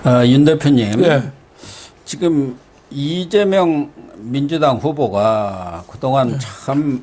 윤 대표님, 예. 지금 이재명 민주당 후보가 그동안 참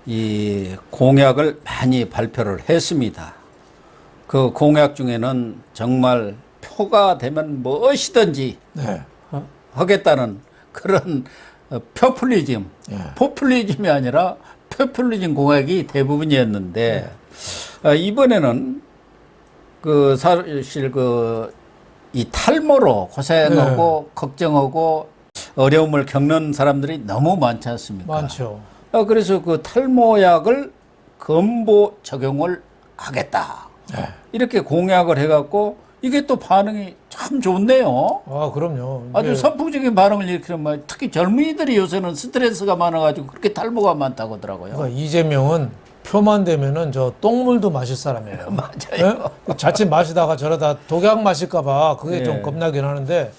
이 공약을 많이 발표를 했습니다. 그 공약 중에는 정말 표가 되면 무엇이든지 네. 하겠다는 그런 표퓰리즘, 예. 포퓰리즘이 아니라 표퓰리즘 공약이 대부분이었는데 이번에는 그 사실 이 탈모로 고생하고 걱정하고 어려움을 겪는 사람들이 너무 많지 않습니까? 많죠. 그래서 그 탈모약을 건보 적용을 하겠다. 네. 이렇게 공약을 해갖고 이게 또 반응이 참 좋네요. 아, 그럼요. 아주 선풍적인 반응을 일으키는 말. 특히 젊은이들이 요새는 스트레스가 많아가지고 그렇게 탈모가 많다고 하더라고요. 그러니까 이재명은 표만 되면은 저 똥물도 마실 사람이에요. 맞아요. 예? 자칫 마시다가 저러다 독약 마실까봐 그게 예. 좀 겁나긴 하는데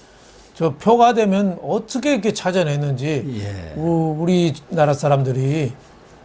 저 표가 되면 어떻게 이렇게 찾아내는지 예. 우리나라 사람들이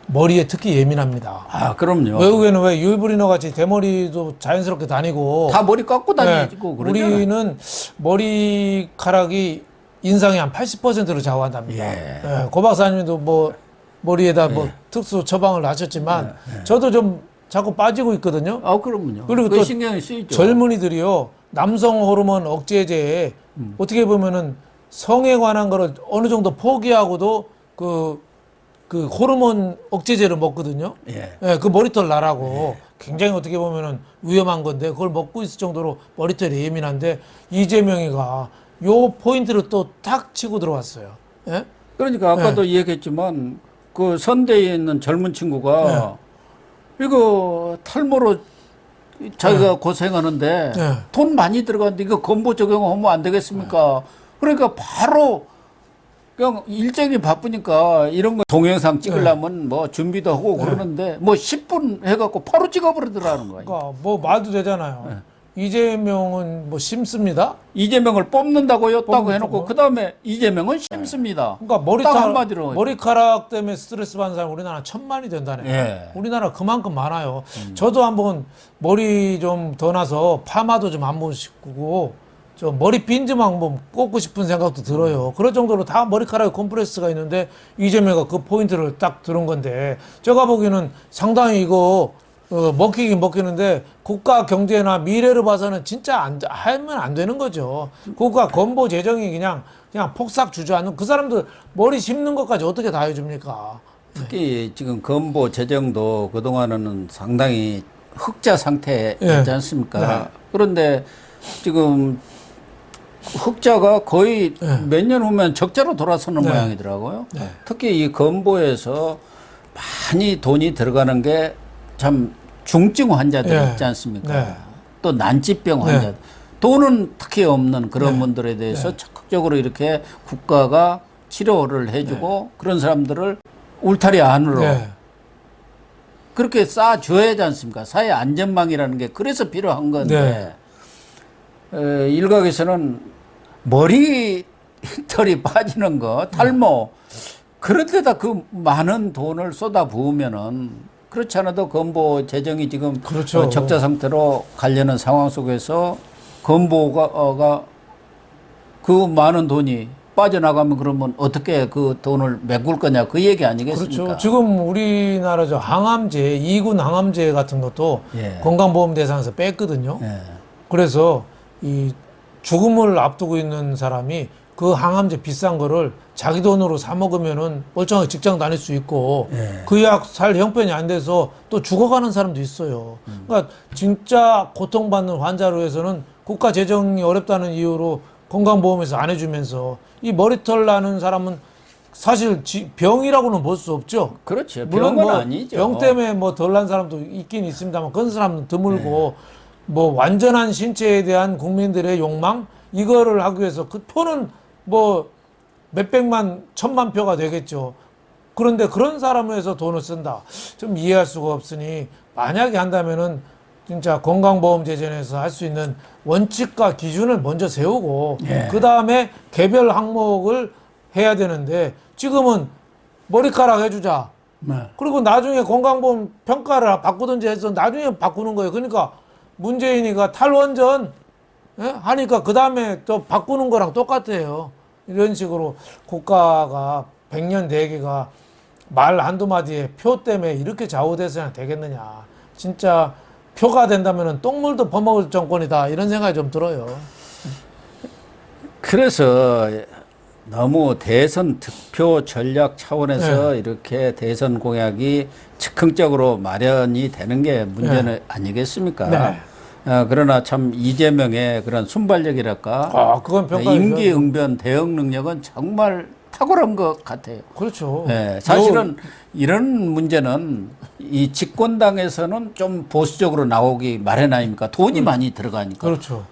머리에 특히 예민합니다. 아, 그럼요. 외국에는 왜 율브리너 같이 대머리도 자연스럽게 다니고 다 머리 깎고 다니고 그러잖아요. 우리는 머리카락이 인상의 한 80%를 좌우한답니다. 예. 고 박사님도 뭐 머리에다 뭐 특수 처방을 하셨지만 저도 좀 자꾸 빠지고 있거든요. 아, 그럼요. 그리고 그 또 신경이 쓰이죠. 젊은이들이요, 남성 호르몬 억제제에 어떻게 보면은 성에 관한 거를 어느 정도 포기하고도 그 호르몬 억제제를 먹거든요. 예. 예, 그 머리털 나라고 굉장히 어떻게 보면은 위험한 건데 그걸 먹고 있을 정도로 머리털이 예민한데 이재명이가 요 포인트를 또 탁 치고 들어왔어요. 예? 그러니까 아까도 얘기했지만 그 선대에 있는 젊은 친구가 이거 탈모로 자기가 고생하는데 돈 많이 들어가는데 이거 건보 적용하면 안 되겠습니까? 그러니까 바로 그냥 일정이 바쁘니까 이런 거 동영상 찍으려면 뭐 준비도 하고 그러는데 뭐 10분 해갖고 바로 찍어버리더라는 거예요. 그러니까 뭐 말도 되잖아요. 이재명은 뭐 심습니다. 이재명을 뽑는다고 였다고 해놓고 그 다음에 이재명은 심습니다. 그러니까 딱 한마디로. 머리카락 때문에 스트레스 받는 사람 우리나라 1000만이 된다네. 예. 우리나라 그만큼 많아요. 저도 한번 머리 좀 더 나서 파마도 좀 한 번씩 끄고 저 머리 핀 좀 한번 꽂고 싶은 생각도 들어요. 그럴 정도로 다 머리카락에 컴프레스가 있는데 이재명이 그 포인트를 딱 들은 건데 제가 보기에는 상당히 이거 먹히긴 먹히는데 국가 경제나 미래를 봐서는 진짜 하면 안 되는 거죠. 국가 건보 재정이 그냥 폭삭 주저앉는 그 사람들 머리 심는 것까지 어떻게 다 해줍니까? 특히 지금 건보 재정도 그동안은 상당히 흑자 상태였지 않습니까? 그런데 지금 흑자가 거의 몇 년 후면 적자로 돌아서는 모양이더라고요. 특히 이 건보에서 많이 돈이 들어가는 게 참 중증 환자들 있지 않습니까? 또 난치병 환자. 돈은 특히 없는 그런 분들에 대해서 적극적으로 이렇게 국가가 치료를 해주고 그런 사람들을 울타리 안으로 그렇게 쌓아줘야 하지 않습니까? 사회 안전망이라는 게 그래서 필요한 건데 일각에서는 머리털이 빠지는 거, 탈모 그런 데다 그 많은 돈을 쏟아 부으면은 그렇지 않아도 건보 재정이 지금 그렇죠. 적자 상태로 가려는 상황 속에서 건보가 그 많은 돈이 빠져나가면 그러면 어떻게 그 돈을 메꿀 거냐 그 얘기 아니겠습니까? 그렇죠. 지금 우리나라 저 항암제, 2군 항암제 같은 것도 건강보험 대상에서 뺐거든요. 그래서 이 죽음을 앞두고 있는 사람이 그 항암제 비싼 거를 자기 돈으로 사 먹으면은 멀쩡하게 직장 다닐 수 있고 그 약 살 형편이 안 돼서 또 죽어가는 사람도 있어요. 그러니까 진짜 고통받는 환자로 해서는 국가 재정이 어렵다는 이유로 건강보험에서 안 해주면서 이 머리털 나는 사람은 사실 병이라고는 볼 수 없죠. 그렇죠. 물론 병은 뭐 아니죠. 병 때문에 뭐 덜 난 사람도 있긴 있습니다만 그런 사람은 드물고 뭐 완전한 신체에 대한 국민들의 욕망 이거를 하기 위해서 그 표는 뭐 몇백만 천만 표가 되겠죠. 그런데 그런 사람을 위해서 돈을 쓴다. 좀 이해할 수가 없으니 만약에 한다면은 진짜 건강보험 제정에서 할 수 있는 원칙과 기준을 먼저 세우고 그 다음에 개별 항목을 해야 되는데 지금은 머리카락 해주자. 그리고 나중에 건강보험 평가를 바꾸든지 해서 나중에 바꾸는 거예요. 그러니까 문재인이가 탈원전 예? 하니까 그 다음에 또 바꾸는 거랑 똑같아요. 이런 식으로 국가가 100년 대계가 말 한두 마디에 표 때문에 이렇게 좌우돼서야 되겠느냐. 진짜 표가 된다면 똥물도 퍼먹을 정권이다. 이런 생각이 좀 들어요. 그래서 너무 대선 득표 전략 차원에서 이렇게 대선 공약이 즉흥적으로 마련이 되는 게 문제는 아니겠습니까? 네. 그러나 참 이재명의 그런 순발력이랄까, 그건 평가해줘야죠. 임기응변 대응 능력은 정말 탁월한 것 같아요. 그렇죠. 사실은 이런 문제는 이 집권당에서는 좀 보수적으로 나오기 마련 아닙니까? 돈이 많이 들어가니까. 그렇죠.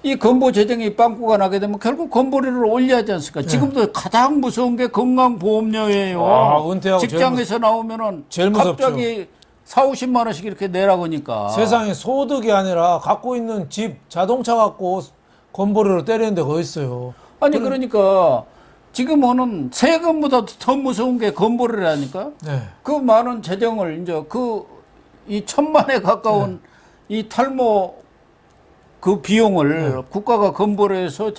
이 건보 재정이 빵꾸가 나게 되면 결국 건보료를 올려야 하지 않습니까? 지금도 가장 무서운 게 건강보험료예요. 은퇴하고 직장에서 나오면은 제일 무섭죠. 갑자기 4, 50만 원씩 이렇게 내라고 하니까. 세상에 소득이 아니라 갖고 있는 집, 자동차 갖고 건보료를 때리는 데가 어딨어요. 아니 그러니까 지금은 세금보다 더 무서운 게 건보료라니까. 네. 그 많은 재정을 이제 이 1,000만에 가까운 이 탈모 그 비용을 국가가 건보료에서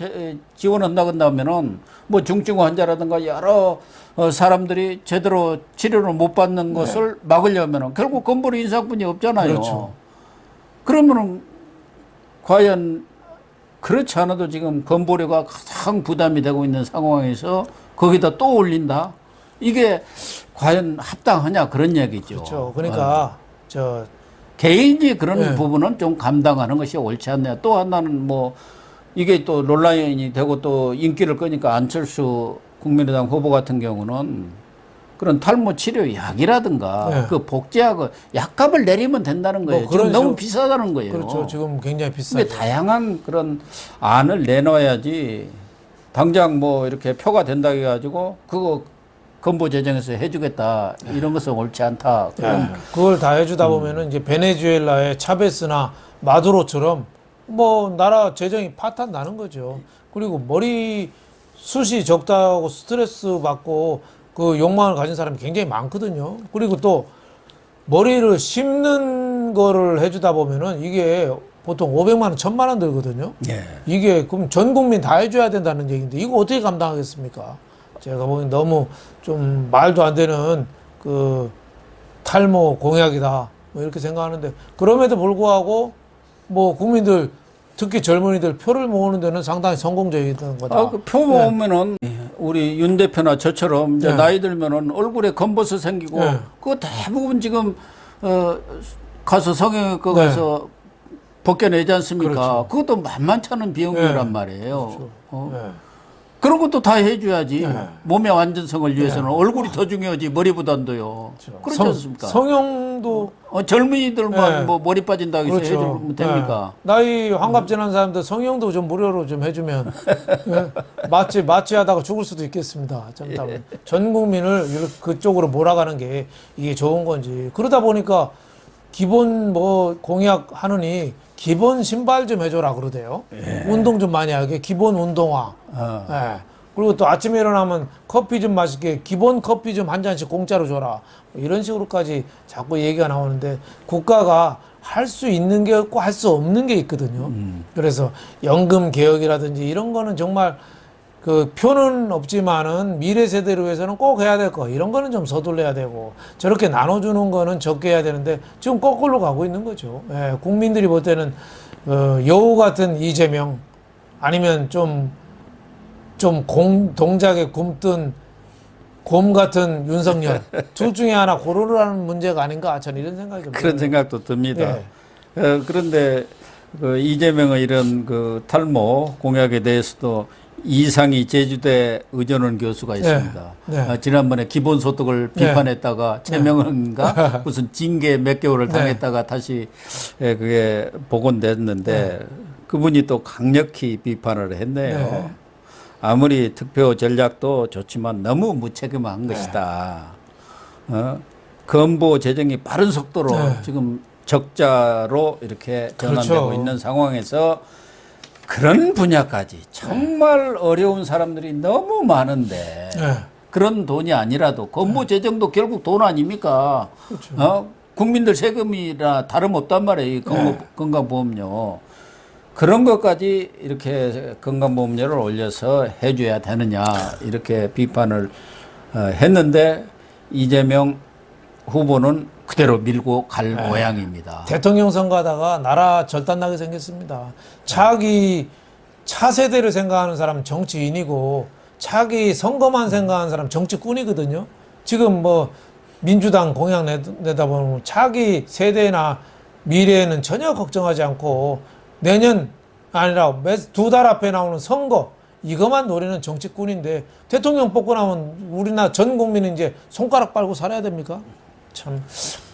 지원한다고 한다면은 뭐 중증 환자라든가 여러 사람들이 제대로 치료를 못 받는 것을 막으려면은 결국 건보료 인상분이 없잖아요. 그렇죠. 그러면은 과연 그렇지 않아도 지금 건보료가 가장 부담이 되고 있는 상황에서 거기다 또 올린다? 이게 과연 합당하냐 그런 얘기죠. 그렇죠. 그러니까 개인이 그런 부분은 좀 감당하는 것이 옳지 않냐. 또 하나는 뭐 이게 또 논란이 되고 또 인기를 끄니까 안철수 국민의당 후보 같은 경우는 그런 탈모 치료 약이라든가 그 복제하고 약값을 내리면 된다는 거예요. 지금 너무 비싸다는 거예요. 그렇죠. 지금 굉장히 비싸죠. 다양한 그런 안을 내놔야지 당장 뭐 이렇게 표가 된다 해가지고 그거 건보 재정에서 해주겠다 이런 것은 옳지 않다. 그걸 다 해주다 보면은 이제 베네수엘라의 차베스나 마두로처럼 뭐 나라 재정이 파탄 나는 거죠. 그리고 머리 숱이 적다고 스트레스 받고 그 욕망을 가진 사람이 굉장히 많거든요. 그리고 또 머리를 심는 거를 해주다 보면은 이게 보통 500만 원, 1000만 원 들거든요. 이게 그럼 전 국민 다 해줘야 된다는 얘기인데 이거 어떻게 감당하겠습니까? 제가 보기엔 너무 좀 말도 안 되는 그 탈모 공약이다 뭐 이렇게 생각하는데 그럼에도 불구하고 뭐 국민들 특히 젊은이들 표를 모으는 데는 상당히 성공적이던 거다. 그 표 모으면은 우리 윤 대표나 저처럼 이제 나이 들면은 얼굴에 검버섯 생기고 그거 대부분 지금 가서 성형외과 가서 벗겨내지 않습니까? 그렇죠. 그것도 만만치 않은 비용이란 말이에요. 그렇죠. 그런 것도 다 해줘야지. 몸의 완전성을 위해서는 얼굴이 더 중요하지 머리보단도요. 그렇지 않습니까? 성형도 젊은이들만 뭐 머리 빠진다고 해서 해주면 됩니까? 나이 환갑 지난 사람들 성형도 좀 무료로 좀 해주면 마취하다가 죽을 수도 있겠습니다. 전 국민을 그쪽으로 몰아가는 게 이게 좋은 건지 그러다 보니까 기본 뭐 공약 하느니 기본 신발 좀 해줘라 그러대요. 운동 좀 많이 하게 기본 운동화. 그리고 또 아침에 일어나면 커피 좀 마시게 기본 커피 좀 한 잔씩 공짜로 줘라. 이런 식으로까지 자꾸 얘기가 나오는데 국가가 할 수 있는 게 없고 할 수 없는 게 있거든요. 그래서 연금 개혁이라든지 이런 거는 정말 그 표는 없지만은 미래 세대를 위해서는 꼭 해야 될 거 이런 거는 좀 서둘러야 되고 저렇게 나눠주는 거는 적게 해야 되는데 지금 거꾸로 가고 있는 거죠. 국민들이 볼 때는 여우 같은 이재명 아니면 좀 동작에 굼뜬 곰 같은 윤석열 둘 중에 하나 고르라는 문제가 아닌가 저는 이런 생각이 좀 그런 생각도 듭니다. 그런데 그 이재명의 이런 그 탈모 공약에 대해서도 이상희 제주대 의전원 교수가 있습니다. 지난번에 기본소득을 비판했다가 최명은가 무슨 징계 몇 개월을 당했다가 다시 그게 복원됐는데 그분이 또 강력히 비판을 했네요. 아무리 득표 전략도 좋지만 너무 무책임한 것이다. 건보 재정이 빠른 속도로 지금 적자로 이렇게 전환되고 있는 상황에서 그런 분야까지 정말 어려운 사람들이 너무 많은데 그런 돈이 아니라도 건보 재정도 결국 돈 아닙니까? 국민들 세금이라 다름없단 말이에요. 건강보험료. 그런 것까지 이렇게 건강보험료를 올려서 해줘야 되느냐 이렇게 비판을 했는데 이재명 후보는 그대로 밀고 갈 모양입니다. 대통령 선거하다가 나라 절단나게 생겼습니다. 자기 차세대를 생각하는 사람은 정치인이고 자기 선거만 생각하는 사람은 정치꾼이거든요. 지금 뭐 민주당 공약 내다 보면 자기 세대나 미래에는 전혀 걱정하지 않고 내년 아니라 두 달 앞에 나오는 선거 이것만 노리는 정치꾼인데 대통령 뽑고 나면 우리나라 전 국민은 이제 손가락 빨고 살아야 됩니까? 참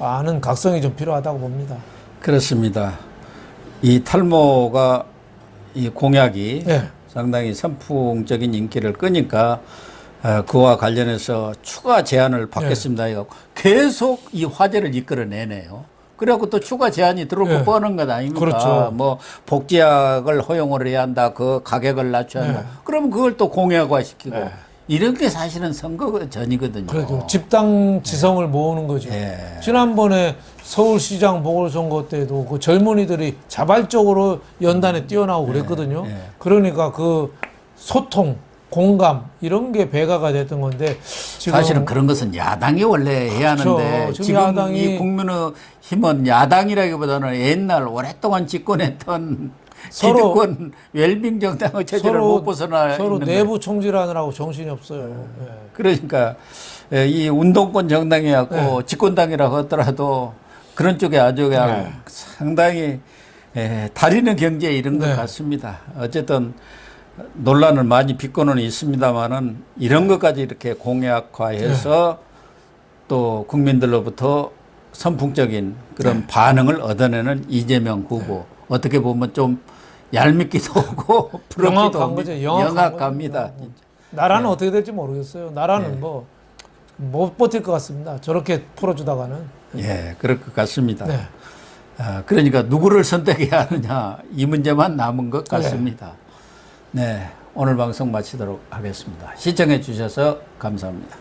많은 각성이 좀 필요하다고 봅니다. 그렇습니다. 이 탈모가 이 공약이 네. 상당히 선풍적인 인기를 끄니까 그와 관련해서 추가 제안을 받겠습니다. 해갖고 계속 이 화제를 이끌어내네요. 그래갖고 또 추가 제안이 들어오고 뻔한 것 아닙니까? 그렇죠. 뭐 복지약을 허용을 해야 한다. 그 가격을 낮춰야 한다. 그러면 그걸 또 공약화시키고 이런 게 사실은 선거 전이거든요. 그래도 집단 지성을 모으는 거죠. 지난번에 서울시장 보궐선거 때도 그 젊은이들이 자발적으로 연단에 뛰어나오고 그랬거든요. 그러니까 그 소통, 공감 이런 게 배가가 됐던 건데 지금 사실은 그런 것은 야당이 원래 해야 그렇죠. 하는데 지금 지금 야당이- 이 국민의힘은 야당이라기보다는 옛날 오랫동안 집권했던 기득권 웰빙 정당의 체제를 못 벗어나 서로 있는 내부 총질하느라고 정신이 없어요. 그러니까 이 운동권 정당이었고 집권당이라고 하더라도 그런 쪽에 아주 그냥 상당히 다리는 경제에 이른 것 같습니다. 어쨌든 논란을 많이 빚고는 있습니다만은 이런 것까지 이렇게 공약화해서 또 국민들로부터 선풍적인 그런 반응을 얻어내는 이재명 후보 어떻게 보면 좀 얄밉기도 하고 부럽기도 영악한 거죠. 영악합니다. 나라는 어떻게 될지 모르겠어요. 나라는 뭐 못 버틸 것 같습니다. 저렇게 풀어주다가는. 예, 그럴 것 같습니다. 네. 그러니까 누구를 선택해야 하느냐 이 문제만 남은 것 같습니다. 네, 오늘 방송 마치도록 하겠습니다. 시청해 주셔서 감사합니다.